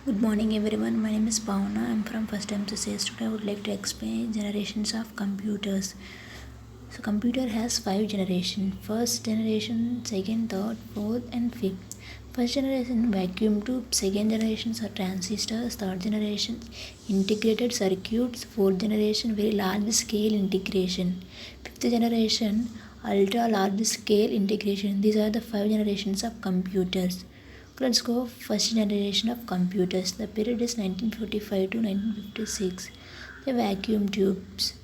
Good morning everyone, my name is Pauna. I'm from First MCCS. Today I would like to explain generations of computers. So computer has 5 generations. First generation, second, third, fourth and fifth. First generation vacuum tube, second generations are transistors, third generation integrated circuits, fourth generation very large scale integration, fifth generation ultra large scale integration. These are the 5 generations of computers. Let's go first generation of computers. The period is 1945 to 1956. The vacuum tubes.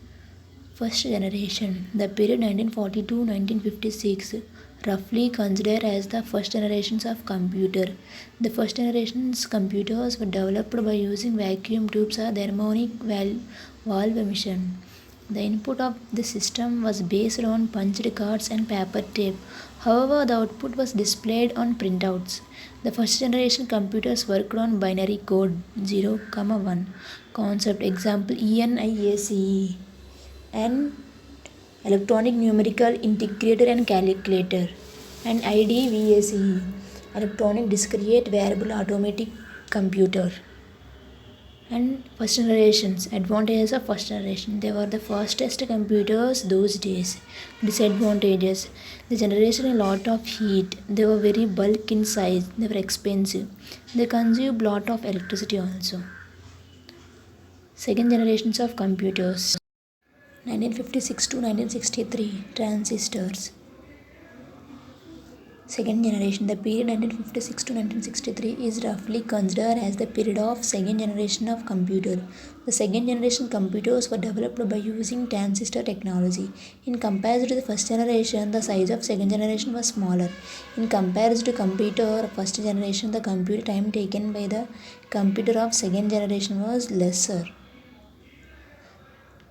First generation. The period 1940 to 1956 roughly considered as the first generations of computer. The first generation's computers were developed by using vacuum tubes or thermonic valve emission. The input of the system was based on punched cards and paper tape. However, the output was displayed on printouts. The first generation computers worked on binary code 0, 1 concept, example ENIACE, and electronic numerical integrator and calculator, and IDVACE, electronic discrete variable automatic computer. And first generations advantages of first generation, they were the fastest computers those days. Disadvantages, the generation a lot of heat, they were very bulk in size, they were expensive, they consume lot of electricity also. Second generations of computers, 1956 to 1963 transistors. Second generation, the period 1956 to 1963 is roughly considered as the period of second generation of computer. The second generation computers were developed by using transistor technology. In comparison to the first generation, the size of second generation was smaller. In comparison to computer first generation, the computer time taken by the computer of second generation was lesser.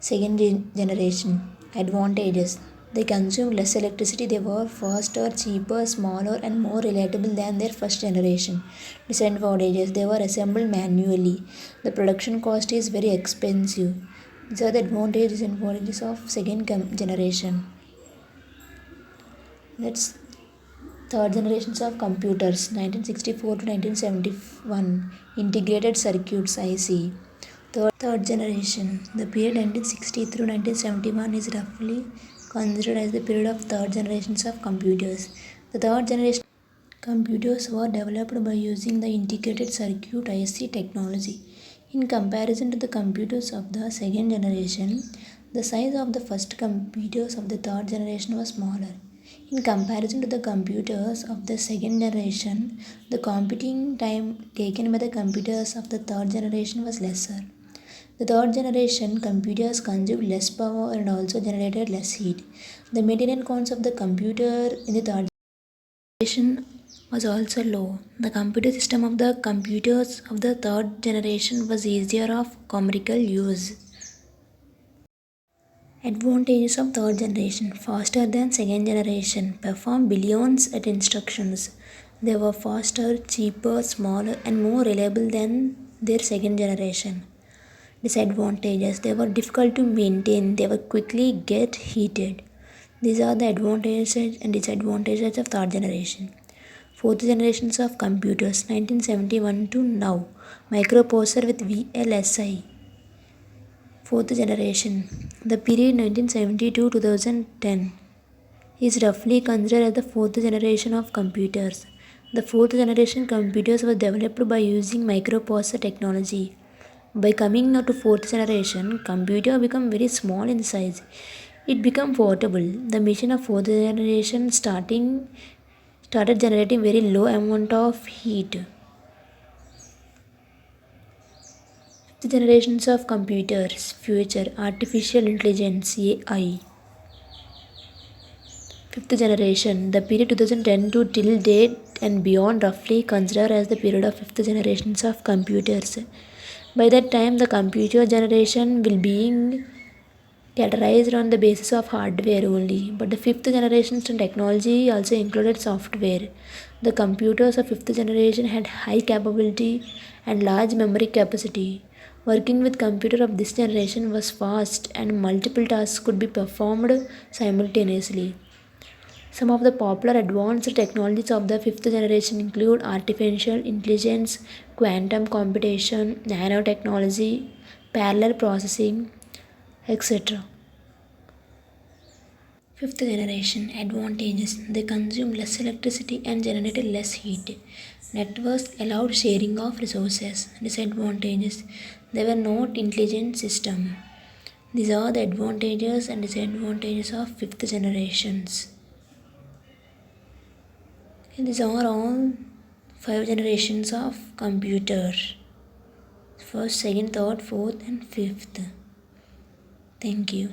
Second generation advantages, they consumed less electricity, they were faster, cheaper, smaller, and more reliable than their first generation. Disadvantages, they were assembled manually. The production cost is very expensive. These are the advantages and disadvantages of second generation. Let's third generations of computers, 1964 to 1971 integrated circuits IC. Third generation, the period 1960 through 1971 is roughly considered as the period of third generations of computers. The third generation computers were developed by using the integrated circuit IC technology. In comparison to the computers of the second generation, the size of the first computers of the third generation was smaller. In comparison to the computers of the second generation, the computing time taken by the computers of the third generation was lesser. The third generation computers consumed less power and also generated less heat. The maintenance cost of the computer in the third generation was also low. The computer system of the computers of the third generation was easier of commercial use. Advantages of third generation, faster than second generation, perform billions at instructions. They were faster, cheaper, smaller, and more reliable than their second generation. Disadvantages, they were difficult to maintain, they were quickly get heated. These are the advantages and disadvantages of third generation. Fourth generations of computers, 1971 to now, microprocessor with VLSI. Fourth generation, the period 1972 to 2010 is roughly considered as the fourth generation of computers. The fourth generation computers were developed by using microprocessor technology. By coming now to fourth generation, computer become very small in size. It become portable. The machine of fourth generation started generating very low amount of heat. Fifth generations of computers, future, artificial intelligence, AI. Fifth generation, the period 2010 to till date and beyond roughly considered as the period of fifth generations of computers. By that time, the computer generation will be categorized on the basis of hardware only, but the fifth generation technology also included software. The computers of fifth generation had high capability and large memory capacity. Working with computer of this generation was fast and multiple tasks could be performed simultaneously. Some of the popular advanced technologies of the fifth generation include artificial intelligence, quantum computation, nanotechnology, parallel processing, etc. Fifth generation advantages: they consume less electricity and generate less heat. Networks allowed sharing of resources. Disadvantages: they were not intelligent system. These are the advantages and disadvantages of fifth generations. And these are all five generations of computer. First, second, third, fourth, and fifth. Thank you.